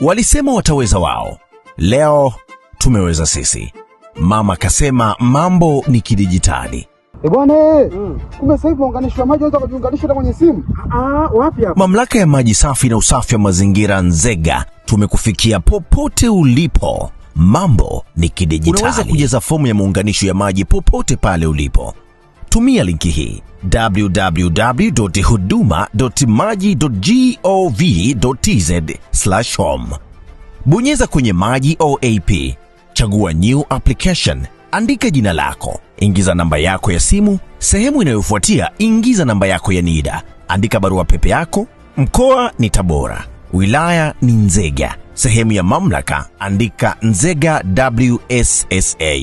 Walisema wataweza wao, leo tumeweza sisi. Mama kasema mambo ni kidijitali. Bwana kumbe sasa hivi muunganisho wa maji unaweza kujiunganisha na kwenye simu. Wapi hapa? Mamlaka ya maji safi na usafi wa mazingira Nzega, tumekufikia popote ulipo. Mambo ni kidijitali. Unaweza kujaza fomu ya muunganisho ya maji popote pale ulipo. Tumia linki hii www.huduma.maji.gov.tz/home. Bonyeza kwenye maji OAP, chagua new application, andika jina lako, ingiza namba yako ya simu. Sehemu inayofuatia ingiza namba yako ya NIDA, andika barua pepe yako. Mkoa ni Tabora, wilaya ni Nzega, sehemu ya mamlaka andika Nzega WSSA,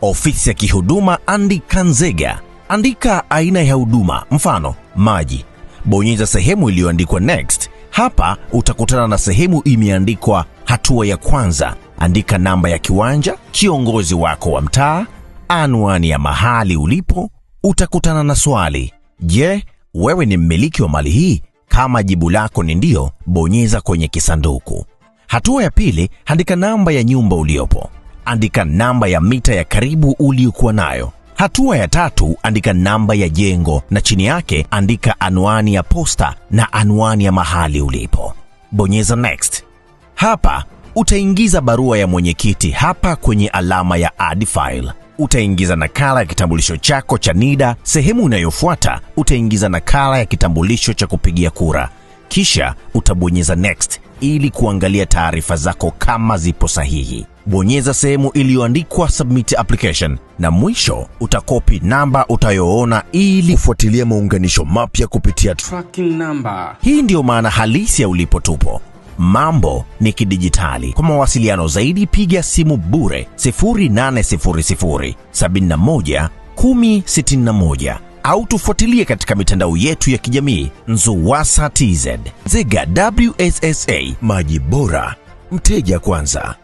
ofisi ya kihuduma andika Nzega, andika aina ya huduma, mfano maji. Bonyeza sehemu iliyoandikwa next. Hapa utakutana na sehemu imeandikwa hatua ya kwanza. Andika namba ya kiwanja, kiongozi wako wa mtaa, anwani ya mahali ulipo. Utakutana na swali, je, wewe ni mmiliki wa mali hii? Kama jibu lako ni ndio, bonyeza kwenye kisanduku. Hatua ya pili, andika namba ya nyumba uliopo. Andika namba ya mita ya karibu uliokuwa nayo. Hatua ya tatu, andika namba ya jengo na chini yake andika anwani ya posta na anwani ya mahali ulipo. Bonyeza next. Hapa utaingiza barua ya mwenyekiti. Hapa kwenye alama ya add file utaingiza nakala ya kitambulisho chako cha NIDA. Sehemu inayofuata utaingiza nakala ya kitambulisho cha kupigia kura, kisha utabonyeza next ili kuangalia taarifa zako kama zipo sahihi. Bonyeza sehemu iliyoandikwa submit application na mwisho utakopi namba utayoona ili kufuatilia maunganisho mapya kupitia tracking number. Hii ndio maana halisi ya Ulipo Tupo. Mambo ni kidijitali. Kwa mawasiliano zaidi piga simu bure 0800 71 1061 au tufuatilie katika mitandao yetu ya kijamii Nzuwasa TZ. Nzega WSSA, maji bora, mteja kwanza.